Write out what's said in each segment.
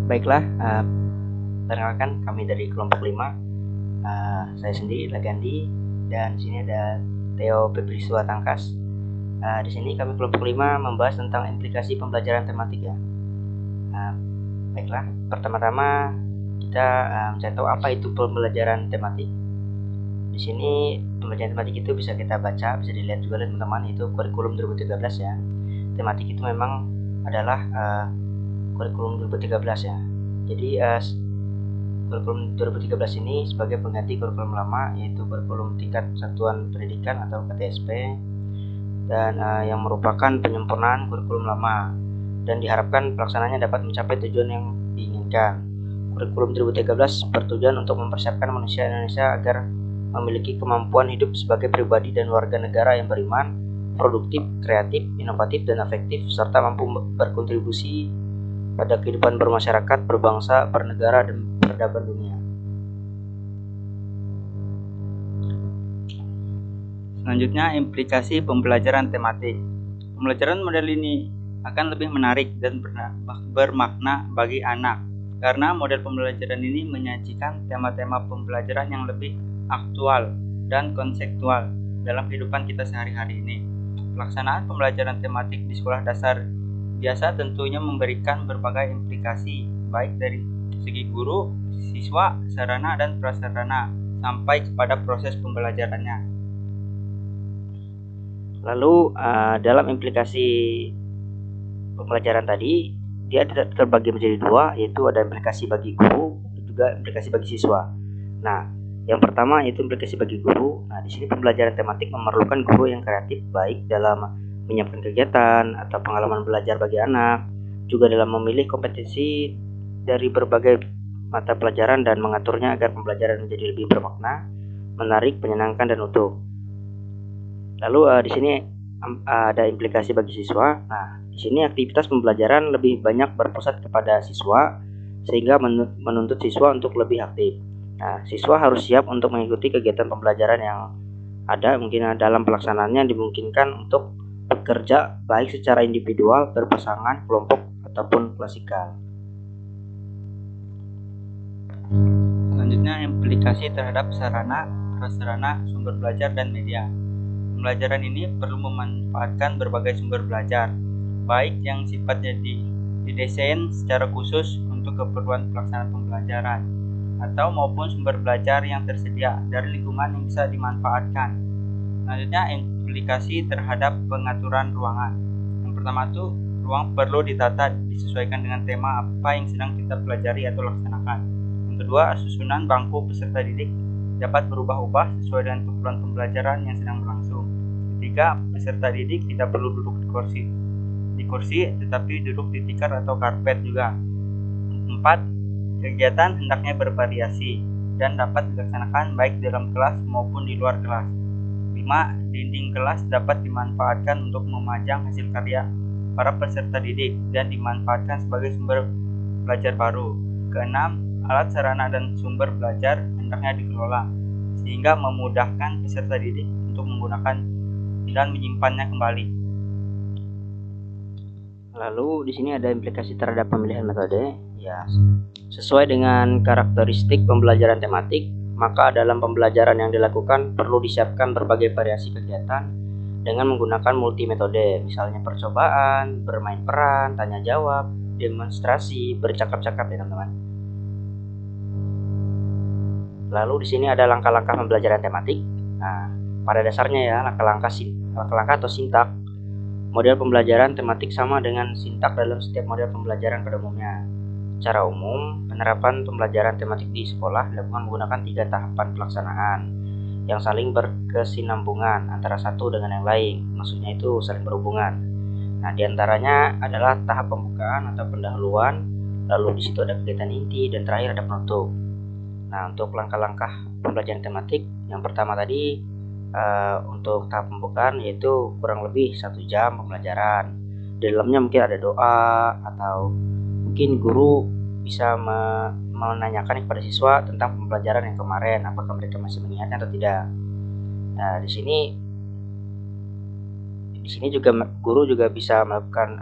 Baiklah, perkenalkan kami dari kelompok 5. Saya sendiri Lagandi, dan di sini ada Theo Pebriswa Tangkas. Di sini kami kelompok 5 membahas tentang implikasi pembelajaran tematik ya. Baiklah, pertama-tama kita mencari tahu apa itu pembelajaran tematik. Di sini pembelajaran tematik itu bisa kita baca, bisa dilihat juga oleh teman-teman, itu kurikulum 2013 ya. Tematik itu memang adalah kurikulum 2013 ya. Jadi kurikulum 2013 ini sebagai pengganti kurikulum lama, yaitu kurikulum tingkat satuan pendidikan atau KTSP, dan yang merupakan penyempurnaan kurikulum lama, dan diharapkan pelaksananya dapat mencapai tujuan yang diinginkan. Kurikulum 2013 bertujuan untuk mempersiapkan manusia Indonesia agar memiliki kemampuan hidup sebagai pribadi dan warga negara yang beriman, produktif, kreatif, inovatif, dan efektif, serta mampu berkontribusi pada kehidupan bermasyarakat, berbangsa, bernegara, dan peradaban dunia. Selanjutnya, implikasi pembelajaran tematik. Pembelajaran model ini akan lebih menarik dan bermakna bagi anak, karena model pembelajaran ini menyajikan tema-tema pembelajaran yang lebih aktual dan konseptual dalam kehidupan kita sehari-hari ini. Pelaksanaan pembelajaran tematik di sekolah dasar biasa tentunya memberikan berbagai implikasi, baik dari segi guru, siswa, sarana dan prasarana, sampai kepada proses pembelajarannya. Lalu dalam implikasi pembelajaran tadi, dia terbagi menjadi dua, yaitu ada implikasi bagi guru dan juga implikasi bagi siswa. Nah, yang pertama yaitu implikasi bagi guru. Nah, di sini pembelajaran tematik memerlukan guru yang kreatif, baik dalam menyiapkan kegiatan atau pengalaman belajar bagi anak, juga dalam memilih kompetensi dari berbagai mata pelajaran dan mengaturnya agar pembelajaran menjadi lebih bermakna, menarik, menyenangkan, dan utuh. Lalu di sini ada implikasi bagi siswa. Nah, di sini aktivitas pembelajaran lebih banyak berpusat kepada siswa, sehingga menuntut siswa untuk lebih aktif. Nah, siswa harus siap untuk mengikuti kegiatan pembelajaran yang ada. Mungkin dalam pelaksanaannya dimungkinkan untuk bekerja baik secara individual, berpasangan, kelompok, ataupun klasikal. Selanjutnya, implikasi terhadap sarana, prasarana, sumber belajar, dan media. Pembelajaran ini perlu memanfaatkan berbagai sumber belajar, baik yang sifatnya didesain secara khusus untuk keperluan pelaksanaan pembelajaran, atau maupun sumber belajar yang tersedia dari lingkungan yang bisa dimanfaatkan. Selanjutnya, implikasi terhadap pengaturan ruangan. Yang pertama itu, ruang perlu ditata disesuaikan dengan tema apa yang sedang kita pelajari atau laksanakan. Yang kedua, susunan bangku peserta didik dapat berubah-ubah sesuai dengan keperluan pembelajaran yang sedang berlangsung. Ketiga, peserta didik tidak perlu duduk di kursi tetapi duduk di tikar atau karpet juga. 4. Kegiatan hendaknya bervariasi dan dapat dilaksanakan baik dalam kelas maupun di luar kelas. 5. Dinding kelas dapat dimanfaatkan untuk memajang hasil karya para peserta didik dan dimanfaatkan sebagai sumber belajar baru. Keenam, alat sarana dan sumber belajar hendaknya dikelola sehingga memudahkan peserta didik untuk menggunakan dan menyimpannya kembali. Lalu di sini ada implikasi terhadap pemilihan metode. Ya, sesuai dengan karakteristik pembelajaran tematik, maka dalam pembelajaran yang dilakukan perlu disiapkan berbagai variasi kegiatan dengan menggunakan multi metode, misalnya percobaan, bermain peran, tanya jawab, demonstrasi, bercakap-cakap ya teman-teman. Lalu di sini ada langkah-langkah pembelajaran tematik. Nah, pada dasarnya ya, langkah-langkah atau sintak model pembelajaran tematik sama dengan sintak dalam setiap model pembelajaran pada umumnya. Secara umum, penerapan pembelajaran tematik di sekolah dilakukan menggunakan 3 tahapan pelaksanaan yang saling berkesinambungan antara satu dengan yang lain. Maksudnya itu saling berhubungan. Nah, diantaranya adalah tahap pembukaan atau pendahuluan, lalu di situ ada kegiatan inti, dan terakhir ada penutup. Nah, untuk langkah-langkah pembelajaran tematik, yang pertama tadi untuk tahap pembukaan yaitu kurang lebih 1 jam pembelajaran. Di dalamnya mungkin ada doa, atau mungkin guru bisa menanyakan kepada siswa tentang pembelajaran yang kemarin, apakah mereka masih mengingatnya atau tidak. Nah, di sini juga guru juga bisa melakukan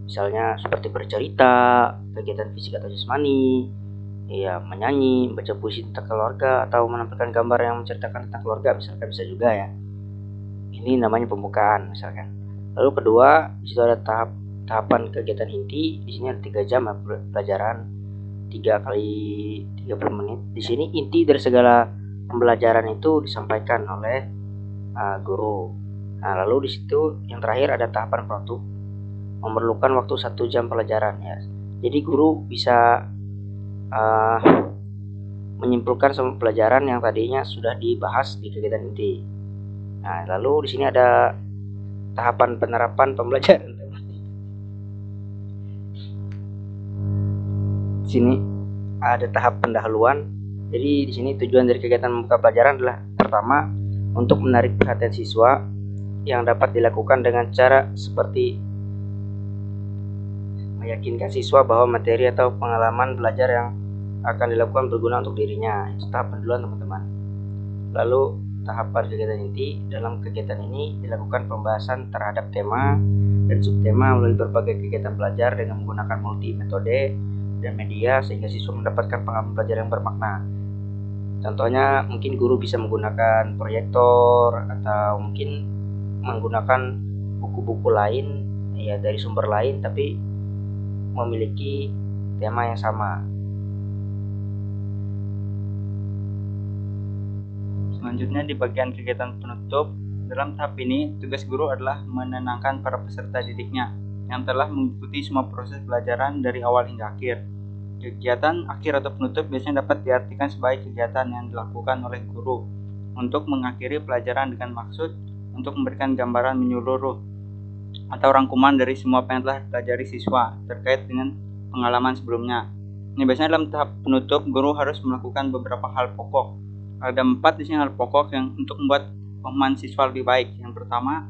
misalnya seperti bercerita, kegiatan fisik atau jasmani, ya menyanyi, baca puisi tentang keluarga, atau menampilkan gambar yang menceritakan tentang keluarga, misalkan bisa juga ya. Ini namanya pembukaan misalkan. Lalu kedua, di situ ada tahapan kegiatan inti. Di sini ada 3 jam pelajaran, 3 kali 30 menit. Di sini inti dari segala pembelajaran itu disampaikan oleh guru. Nah, lalu di situ yang terakhir ada tahapan penutup, memerlukan waktu 1 jam pelajaran ya. Jadi guru bisa menyimpulkan semua pelajaran yang tadinya sudah dibahas di kegiatan inti. Nah, lalu di sini ada tahapan penerapan pembelajaran. Di sini ada tahap pendahuluan. Jadi di sini tujuan dari kegiatan membuka pelajaran adalah pertama, untuk menarik perhatian siswa yang dapat dilakukan dengan cara seperti meyakinkan siswa bahwa materi atau pengalaman belajar yang akan dilakukan berguna untuk dirinya. Itu tahap pendahuluan, teman-teman. Lalu tahapan kegiatan inti. Dalam kegiatan ini dilakukan pembahasan terhadap tema dan subtema melalui berbagai kegiatan belajar dengan menggunakan multi metode dan media sehingga siswa mendapatkan pengalaman belajar yang bermakna. Contohnya mungkin guru bisa menggunakan proyektor atau mungkin menggunakan buku-buku lain ya dari sumber lain tapi memiliki tema yang sama. Selanjutnya di bagian kegiatan penutup, dalam tahap ini tugas guru adalah menenangkan para peserta didiknya yang telah mengikuti semua proses pelajaran dari awal hingga akhir. Kegiatan akhir atau penutup biasanya dapat diartikan sebagai kegiatan yang dilakukan oleh guru untuk mengakhiri pelajaran dengan maksud untuk memberikan gambaran menyeluruh atau rangkuman dari semua apa yang telah dipelajari siswa terkait dengan pengalaman sebelumnya. Ini biasanya dalam tahap penutup guru harus melakukan beberapa hal pokok. Ada 4 di sini hal pokok yang untuk membuat pemahaman siswa lebih baik. Yang pertama,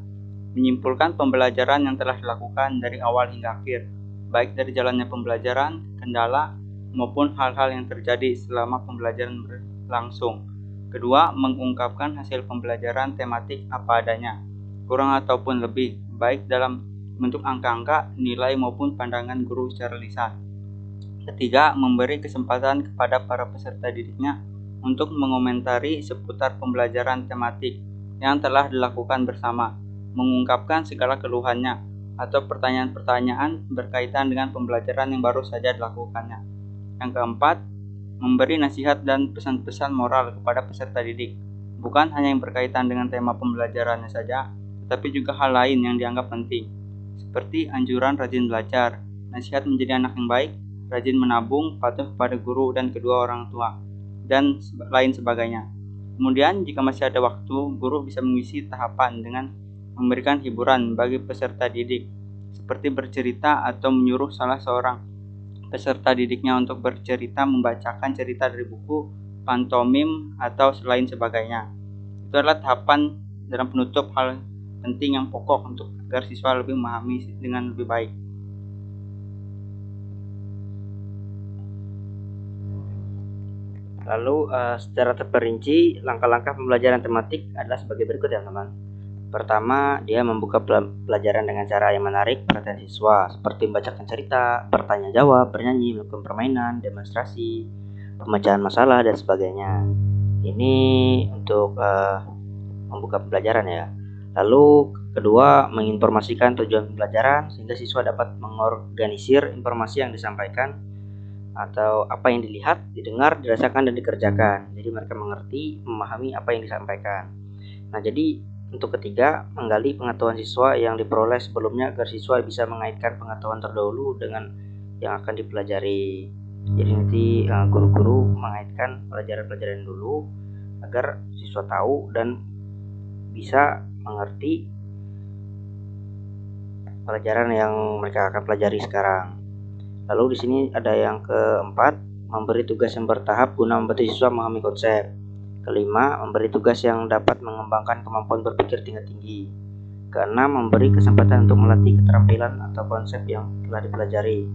menyimpulkan pembelajaran yang telah dilakukan dari awal hingga akhir, baik dari jalannya pembelajaran, kendala, maupun hal-hal yang terjadi selama pembelajaran berlangsung. Kedua, mengungkapkan hasil pembelajaran tematik apa adanya, kurang ataupun lebih, baik dalam bentuk angka-angka, nilai maupun pandangan guru secara lisan. Ketiga, memberi kesempatan kepada para peserta didiknya untuk mengomentari seputar pembelajaran tematik yang telah dilakukan bersama, mengungkapkan segala keluhannya atau pertanyaan-pertanyaan berkaitan dengan pembelajaran yang baru saja dilakukannya. Yang keempat, memberi nasihat dan pesan-pesan moral kepada peserta didik, bukan hanya yang berkaitan dengan tema pembelajarannya saja, tetapi juga hal lain yang dianggap penting, seperti anjuran rajin belajar, nasihat menjadi anak yang baik, rajin menabung, patuh kepada guru dan kedua orang tua, dan lain sebagainya. Kemudian, jika masih ada waktu, guru bisa mengisi tahapan dengan memberikan hiburan bagi peserta didik, seperti bercerita atau menyuruh salah seorang peserta didiknya untuk bercerita, membacakan cerita dari buku, pantomim, atau selain sebagainya. Itu adalah tahapan dalam penutup hal penting yang pokok untuk agar siswa lebih memahami dengan lebih baik. Lalu secara terperinci langkah-langkah pembelajaran tematik adalah sebagai berikut ya teman. Pertama, dia membuka pelajaran dengan cara yang menarik perhatian siswa, seperti membacakan cerita, bertanya jawab, bernyanyi, melakukan permainan, demonstrasi, pemecahan masalah, dan sebagainya. Ini untuk membuka pembelajaran ya. Lalu kedua, menginformasikan tujuan pembelajaran sehingga siswa dapat mengorganisir informasi yang disampaikan atau apa yang dilihat, didengar, dirasakan, dan dikerjakan. Jadi mereka mengerti, memahami apa yang disampaikan. Nah, jadi untuk ketiga, menggali pengetahuan siswa yang diperoleh sebelumnya agar siswa bisa mengaitkan pengetahuan terdahulu dengan yang akan dipelajari. Jadi nanti guru-guru mengaitkan pelajaran-pelajaran dulu agar siswa tahu dan bisa mengerti pelajaran yang mereka akan pelajari sekarang. Lalu di sini ada yang keempat, memberi tugas yang bertahap guna membantu siswa memahami konsep. Kelima, memberi tugas yang dapat mengembangkan kemampuan berpikir tingkat tinggi. Keenam, memberi kesempatan untuk melatih keterampilan atau konsep yang telah dipelajari.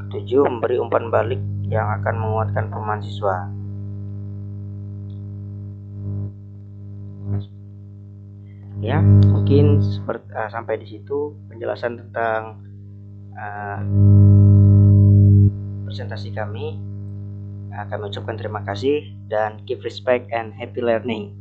Ketujuh, memberi umpan balik yang akan menguatkan pemahaman siswa. Ya, mungkin sampai di situ penjelasan tentang presentasi kami. Kami ucapkan terima kasih dan keep respect and happy learning.